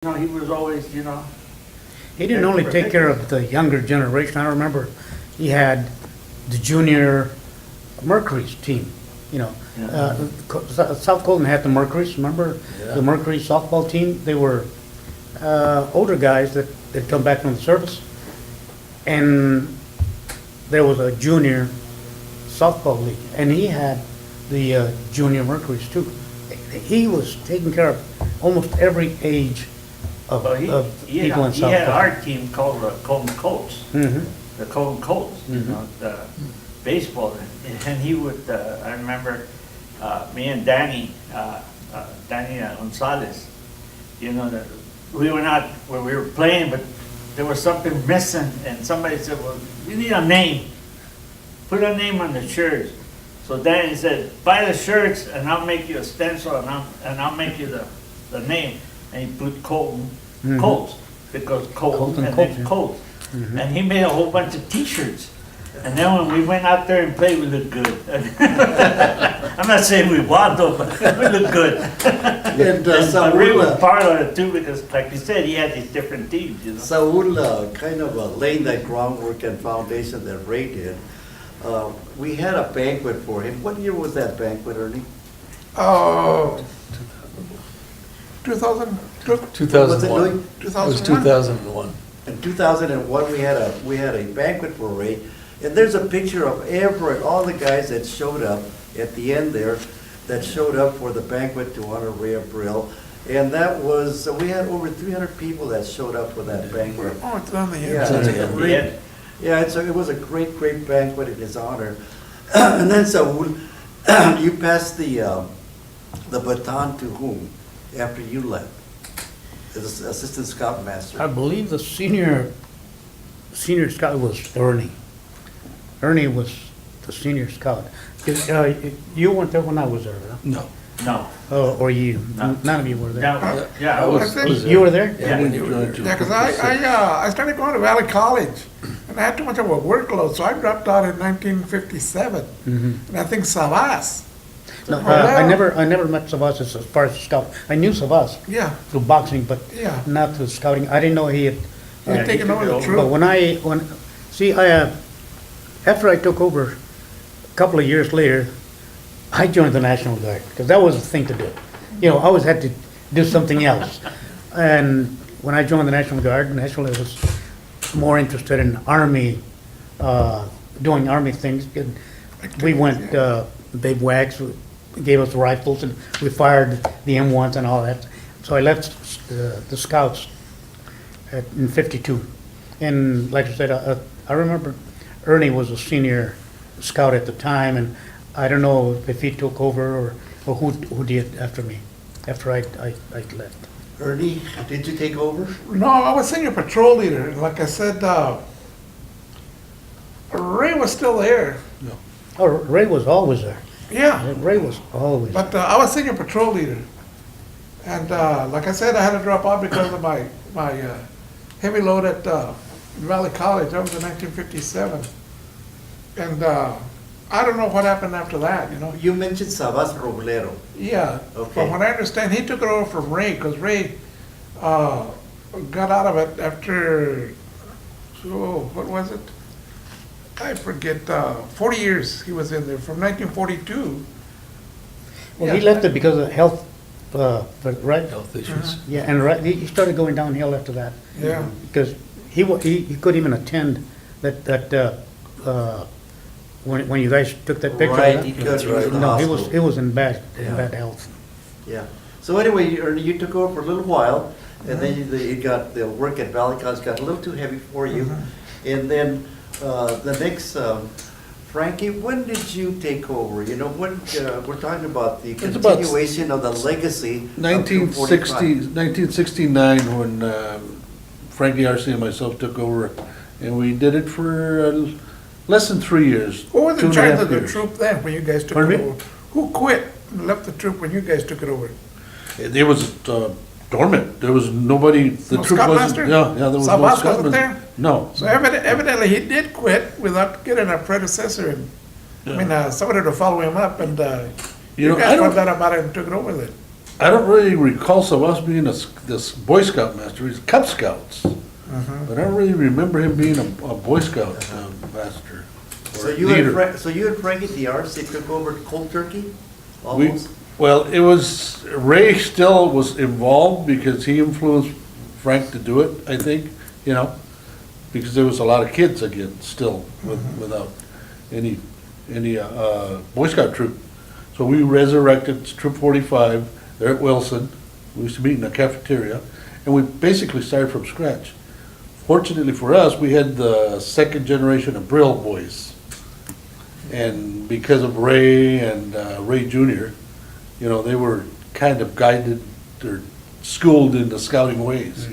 He was always, He didn't only take care of the younger generation. I remember he had the junior Mercury's team, Yeah. South Colton had the Mercury's, remember? Yeah. The Mercury softball team, they were older guys that come back from the service. And there was a junior softball league, and he had the junior Mercury's too. He was taking care of almost every age of Well, people in he South had Colton. our team called the Colton Colts, Mhm. the Colton Colts, the baseball. And he would, I remember, me and Danny Gonzales, that we were not, where we were playing, but there was something missing, and somebody said, well, you need a name. Put a name on the shirts. So Danny said, buy the shirts and I'll make you a stencil and I'll make you the name. And he put Colton Colts, because Colton and then Colts, Colts. And he made a whole bunch of t-shirts. And then when we went out there and played, we looked good. I'm not saying we won though, but we looked good. And And Ray was Saul, part of it too, because like you said, he had these different teams, Saul kind of laid that groundwork and foundation that Ray did. We had a banquet for him. What year was that banquet, Ernie? Oh, 2000, Was it 2001. Louis? It was 2001. 2001. In 2001, we had a banquet for Ray, and there's a picture of all the guys that showed up at the end there, that showed up for the banquet to honor Ray Abril. And that was, we had over 300 people that showed up for that banquet. Oh, it's on the Yeah, end. it's a great, it was a great banquet in his honor. And then Saul, you passed the baton to whom after you left? As assistant scoutmaster. I believe the senior scout was Ernie. Ernie was the senior scout. You weren't there when I was there, huh? No. No. Or you? No. None of you were there. Yeah, I was. I think- You were there? Yeah. when you joined Yeah, because I started going to Valley College, and I had too much of a workload, so I dropped out in 1957. And I think Savas, No, I never met Savas as far as scout. I knew Savas yeah, through boxing, but yeah, not through scouting. I didn't know he had. he had taken over the But troop. after I took over, a couple of years later, I joined the National Guard, because that was the thing to do. I always had to do something else. And when I joined the National Guard, National was more interested in Army, doing Army things. And we went, big wags, gave us rifles, and we fired the M1s and all that. So I left the Scouts in '52. And like I said, I remember Ernie was a senior scout at the time, and I don't know if he took over or who did after me, after I left. Ernie, did you take over? No, I was senior patrol leader, and like I said, Ray was still there. Oh, Ray was always there. Yeah, Ray was always there. but I was senior patrol leader. And like I said, I had to drop out because of my heavy load at Valley College. That was in 1957. And I don't know what happened after that, You mentioned Sabas Roblero. Yeah, Okay. from what I understand, he took it over from Ray, because Ray got out of it after, what was it? I forget, 40 years he was in there, from 1942. Well, he Yeah. left it because of health, right? Health issues. Yeah, and he started going downhill after that. Yeah. Because he couldn't even attend when you guys took that picture. Right, huh? he That's was in the No, he hospital. was in bad Yeah. health. Yeah. So anyway, Ernie, you took over for a little while, and then the work at Valley College got a little too heavy for you. And then the next, Frankie, when did you take over? We're talking about the It's about continuation of the legacy of 1960, 245. 1969, when Frankie Arce and myself took over, and we did it for less than 3 years. Who was in 2.5 charge of the years. troop then, when you guys took Pardon it me? over? Who quit and left the troop when you guys took it over? It was dormant. There was nobody, the No troop wasn't, scoutmaster? there was no Sabas wasn't scoutman. there? No. So evidently he did quit without getting a predecessor, and, somebody to follow him up, and You know, you guys I don't- found out about it and took it over then. I don't really recall so us being this Boy Scout master, he's Cub Scouts. But I don't really remember him being a Boy Scout master So or you leader. and Frankie DeArce took over cold turkey? We, Almost? well, it was, Ray still was involved because he influenced Frank to do it, I think, you know, because there was a lot of kids again, still, without any Boy Scout troop. So we resurrected Troop 45 there at Wilson. We used to meet in the cafeteria, and we basically started from scratch. Fortunately for us, we had the second generation of Brill boys. And because of Ray and Ray Jr., you know, they were kind of guided or schooled in the scouting ways.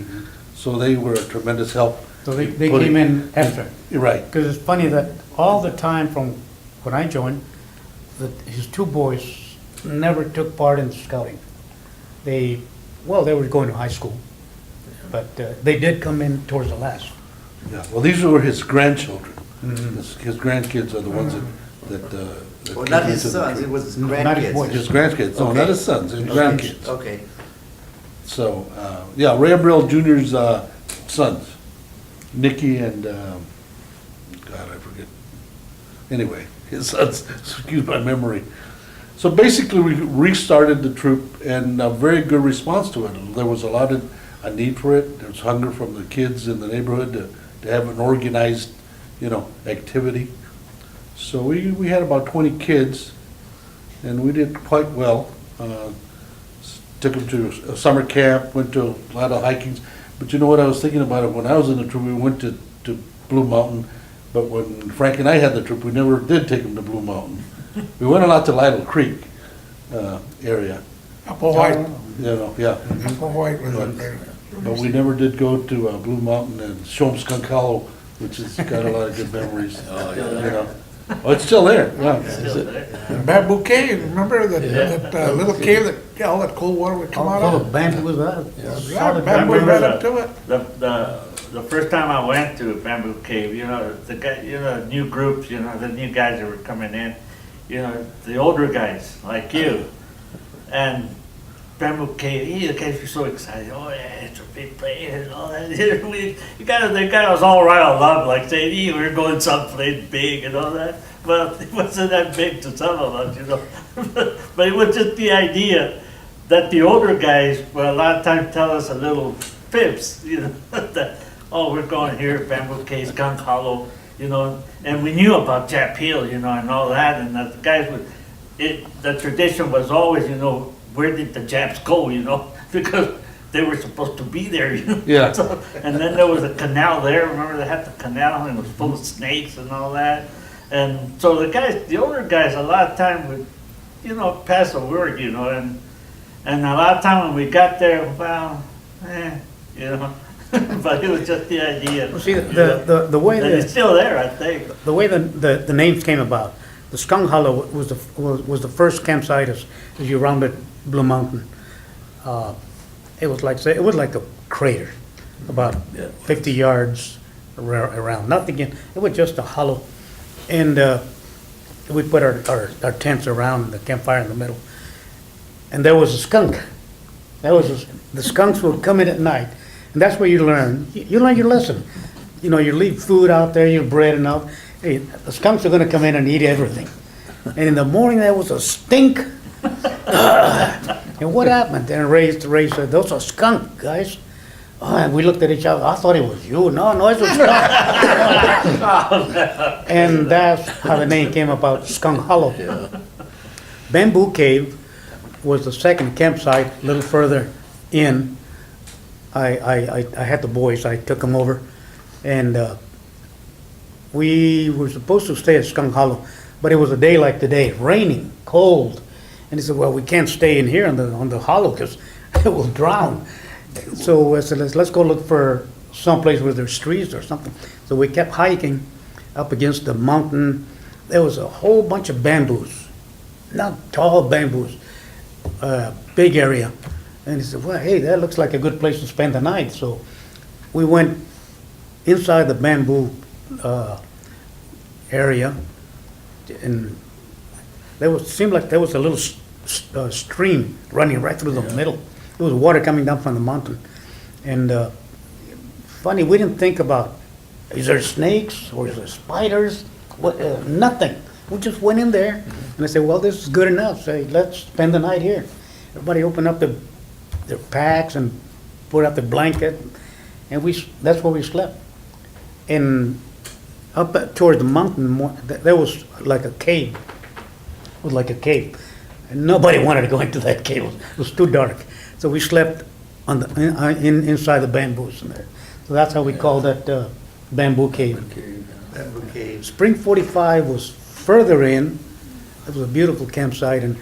So they were a tremendous help. So they Putting- came in after. You're right. Because it's funny that all the time from when I joined, that his two boys never took part in scouting. They were going to high school, but they did come in towards the last. Yeah, well, these were his grandchildren. His grandkids are the ones that Well, came not his into the sons, it troop. was his Not his grandkids. boys. His grandkids, no, Okay. not his sons, his grandkids. Okay. So, yeah, Ray Brill Jr.'s sons, Nicky and, God, I forget. Anyway, his sons, excuse my memory. So basically, we restarted the troop and a very good response to it. There was a need for it. There was hunger from the kids in the neighborhood to have an organized, you know, activity. So we had about 20 kids, and we did quite well. Took them to a summer camp, went to a lot of hikings. But you know what, I was thinking about it, when I was in the troop, we went to Blue Mountain, but when Frank and I had the troop, we never did take them to Blue Mountain. We went a lot to Lytle Creek area, Apple White, you know, yeah. Apple White was up there. But we never did go to Blue Mountain and show them Skunk Hollow, which has got a lot of good memories. You know. Oh, it's still there, yeah. And Bamboo Cave, remember that little cave that all that cold water would come out Oh, of? bamboo was that? Yeah, bamboo right up to it. The first time I went to Bamboo Cave, you know, the guy, you know, new groups, you know, the new guys that were coming in, you know, the older guys like you, and Bamboo Cave, the guys were so excited. Oh yeah, it's a big place and all that. The guy was all riled up, like saying, "Hey, we're going someplace big and all that." Well, it wasn't that big to some of us, you know. But it was just the idea that the older guys, well, a lot of times tell us a little fibs, you know, that, oh, we're going here, Bamboo Cave, Skunk Hollow, you know, and we knew about Jap Hill, you know, and all that, and the guys would, the tradition was always, you know, where did the Japs go, you know, because they were supposed to be there, you know. Yeah. So, and then there was a canal there, remember they had the canal and it was full of snakes and all that. And so the guys, the older guys, a lot of time would, you know, pass the word, you know, and a lot of time when we got there, well, you know, but it was just the idea. Well, see, the way And it's that, still there, I think. the way the names came about, the Skunk Hollow was the first campsite as you rounded Blue Mountain. It was like a crater, about 50 yards around, nothing in, it was just a hollow. And we put our tents around the campfire in the middle. And there was a skunk. The skunks would come in at night, and that's where you learn. You learn your lesson. You know, you leave food out there, your bread and all. Hey, the skunks are gonna come in and eat everything. And in the morning, there was a stink. And what happened? Then Ray said, "Those are skunk, guys." Oh, and we looked at each other. I thought it was you. No, it was skunk. And that's how the name came about, Skunk Hollow. Bamboo Cave was the second campsite, a little further in. I had the boys, I took them over, and we were supposed to stay at Skunk Hollow, but it was a day like today, raining, cold. And he said, "Well, we can't stay in here on the hollow because it will drown." So I said, let's go look for someplace where there's trees or something. So we kept hiking up against the mountain. There was a whole bunch of bamboos, not tall bamboos, big area. And he said, "Well, hey, that looks like a good place to spend the night." So we went inside the bamboo area, and seemed like there was a little stream running right through the middle. There was water coming down from the mountain. And funny, we didn't think about, is there snakes or is there spiders? What, nothing. We just went in there and I said, well, this is good enough. Say, let's spend the night here. Everybody opened up their packs and put out the blanket, and that's where we slept. And up towards the mountain, there was like a cave. It was like a cave. And nobody wanted to go into that cave. It was too dark. So we slept on inside the bamboos in there. So that's how we called that bamboo cave. Bamboo Cave. Spring 45 was further in. It was a beautiful campsite, and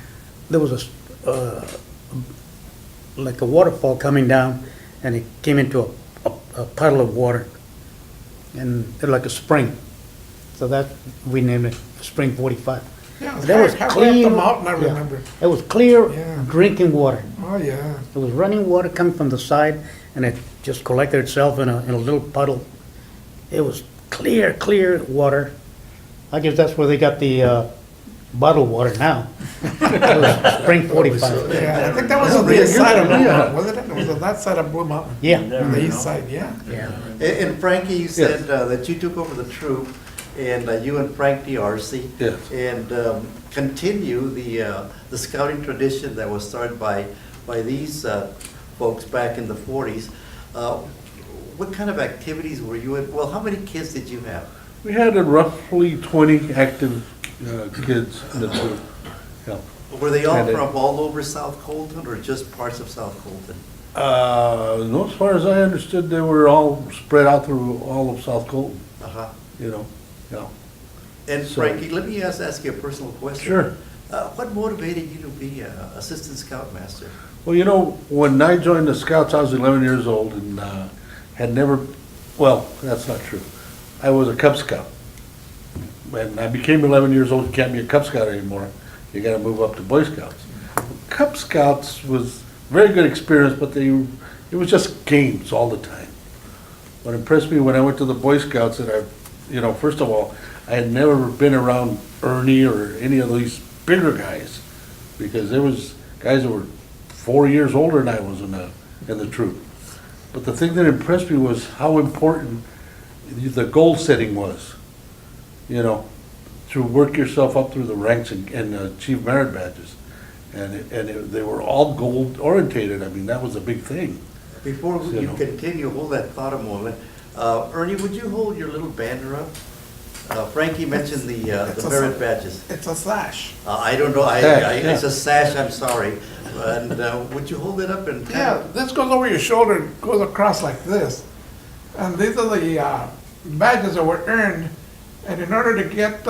there was like a waterfall coming down, and it came into a puddle of water, and it like a spring. So that we named it Spring 45. Yeah, That was halfway up clear. the mountain, I Yeah. remember. It was clear Yeah. drinking water. Oh, yeah. It was running water coming from the side, and it just collected itself in a little puddle. It was clear water. I guess that's where they got the bottled water now. It was Spring 45. Yeah, I think that was on the east side of Blue Mountain, wasn't it? It was on that side of Blue Mountain. Yeah, On the east side, yeah. yeah. And Frankie, you said that you took over the troop, and you and Frank DRC. Yes. And continue the scouting tradition that was started by these folks back in the 40s. What kind of activities were you in? Well, how many kids did you have? We had roughly 20 active kids in the troop. Yeah. Were they all And from all over South Colton or just parts of South Colton? No, as far as I understood, they were all spread out through all of South Colton, Uh-huh. you know, yeah. And So- Frankie, let me ask you a personal question. Sure. What motivated you to be assistant scoutmaster? Well, you know, when I joined the Scouts, I was 11 years old and had never, well, that's not true. I was a Cub Scout. When I became 11 years old, you can't be a Cub Scout anymore. You gotta move up to Boy Scouts. Cub Scouts was a very good experience, but it was just games all the time. What impressed me when I went to the Boy Scouts, that first of all, I had never been around Ernie or any of these bigger guys, because there was guys that were 4 years older than I was in the troop. But the thing that impressed me was how important the goal setting was. You know, to work yourself up through the ranks and achieve merit badges. They were all goal orientated. I mean, that was a big thing. Before You you know. continue, hold that thought a moment. Ernie, would you hold your little banner up? Frankie mentioned It's the a merit sa- badges. It's a sash. I don't know, Sash, yeah. it's a sash, I'm sorry. And would you hold it up and kind Yeah, of? this goes over your shoulder, goes across like this. And these are the badges that were earned. And in order to get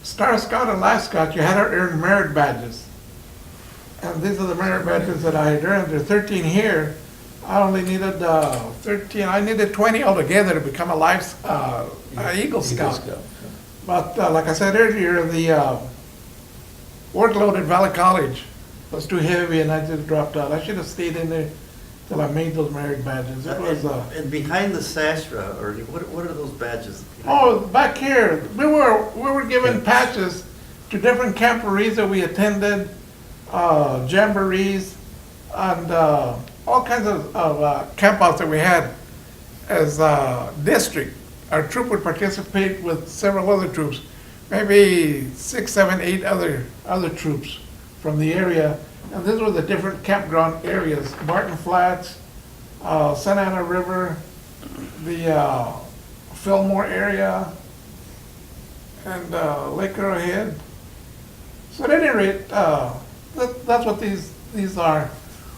Star Scout and Life Scout, you had to earn merit badges. And these are the merit badges that I had earned. There are 13 here. I only needed 13. I needed 20 altogether to become a Eagle Scout. But like I said earlier, the workload at Valley College was too heavy and I just dropped out. I should have stayed in there till I made those merit badges. It was, And behind the sash, Ernie, what are those badges? oh, back here, we were given patches to different camporees that we attended, jamborees, and all kinds of campouts that we had as a district. Our troop would participate with several other troops, maybe 6, 7, 8 other troops from the area. And these were the different campground areas: Barton Flats, Santa Ana River, the Fillmore area, and Lake Arrowhead. So at any rate, that's what these are.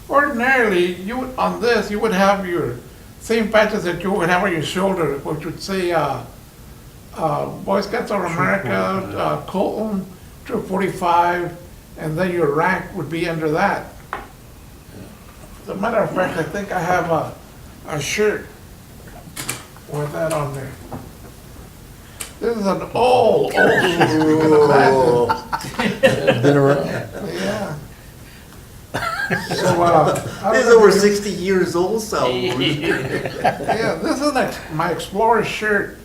Ordinarily, on this you would have your same patches that you would have on your shoulder, which would say Boy Scouts of America, Colton, Troop 45, and then your rank would be under that. As a matter of fact, I think I have a shirt with that on there. This is an old shirt. Been around. Yeah. So, I don't It's know over if you- 60 years old, so. Yeah, this is my Explorer shirt.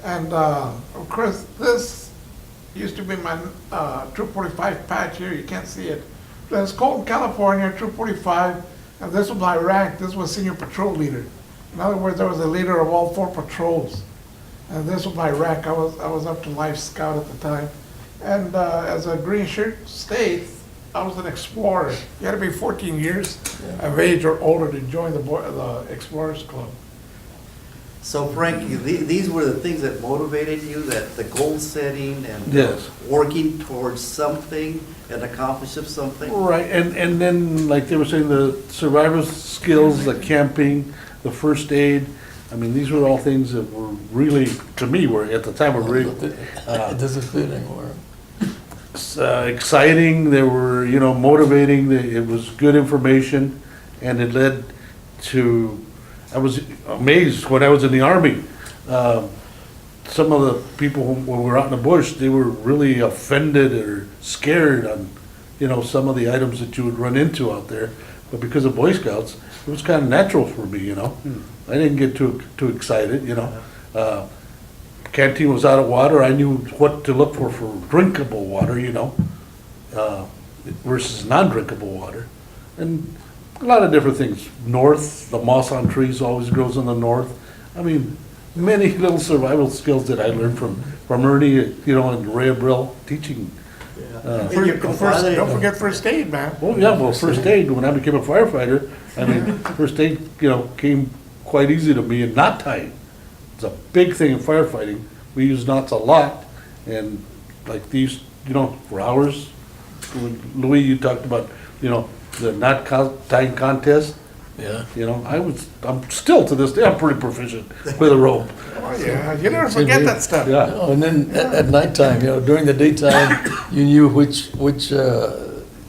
And of course, this used to be my Troop 45 patch here, you can't see it. But it's Colton, California, Troop 45, and this was my rank, this was senior patrol leader. In other words, I was the leader of all 4 patrols. And this was my rank, I was up to Life Scout at the time. And as a green shirt states, I was an explorer. You had to be 14 years of age or older to join the Explorers Club. So Frank, these were the things that motivated you, that the goal setting and Yes. working towards something and accomplishing something? Right, and then, like they were saying, the survival skills, the camping, the first aid, I mean, these were all things that were really, to me, were, at the time, were really It doesn't fit anymore. exciting, they were, you know, motivating, it was good information, and it led to, I was amazed when I was in the Army. Some of the people, when we were out in the bush, they were really offended or scared on, you know, some of the items that you would run into out there. But because of Boy Scouts, it was kind of natural for me, you know. I didn't get too excited, you know. Canteen was out of water, I knew what to look for drinkable water, you know, versus non-drinkable water. And a lot of different things. North, the moss on trees always grows in the north. I mean, many little survival skills that I learned from Ernie, you know, and Ray Brill teaching. And your compadre- Don't forget first aid, man. Oh, yeah, well, first aid, when I became a firefighter, I mean, first aid, you know, came quite easy to me, and knot tying. It's a big thing in firefighting. We use knots a lot, and like these, you know, for hours. Louis, you talked about, you know, the knot tying contest. Yeah. You know, I'm still to this day, I'm pretty proficient with a rope. Oh, yeah, you never forget that stuff. Yeah. Oh, and then at nighttime, you know, during the daytime, you knew which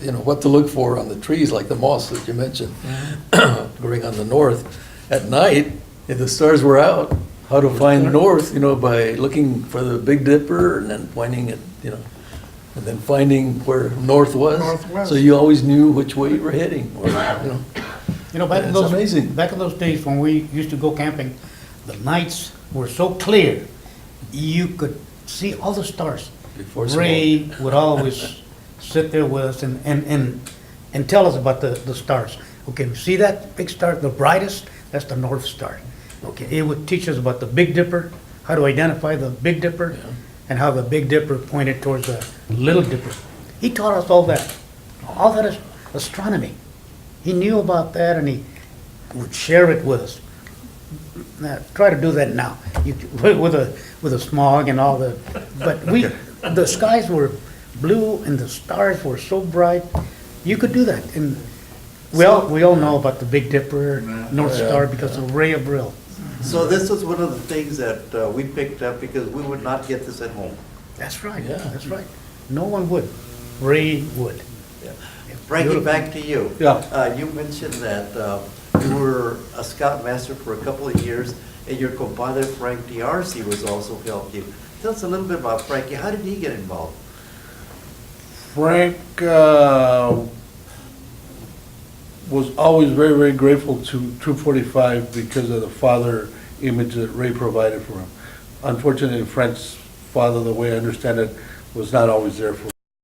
you know, what to look for on the trees, like the moss that you mentioned, growing on the north. At night, if the stars were out, how to find north, you know, by looking for the Big Dipper and then pointing at, you know, and then finding where north was. Northwest. So you always knew which way you were heading, or, you know. You know, back in It's those, amazing. back in those days when we used to go camping, the nights were so clear, you could see all the stars. Before smoke. Ray would always sit there with us and tell us about the stars. Okay, see that big star, the brightest, that's the North Star. Okay, it would teach us about the Big Dipper, how to identify the Big Dipper, Yeah. and how the Big Dipper pointed towards the Little Dipper. He taught us all that is astronomy. He knew about that, and he would share it with us. Now, try to do that now, with a smog and all the, but the skies were blue and the stars were so bright, you could do that. And we all know about the Big Dipper, North Star, because of Ray Brill. So this was one of the things that we picked up because we would not get this at home. That's right, Yeah. that's right. No one would. Ray would. Frankie, back to you. Yeah. You mentioned that you were a scoutmaster for a couple of years, and your compadre Frank D'Arcy was also helped you. Tell us a little bit about Frankie. How did he get involved? Frank was always very, very grateful to Troop 45 because of the father image that Ray provided for him. Unfortunately, Frank's father, the way I understand it, was not always there for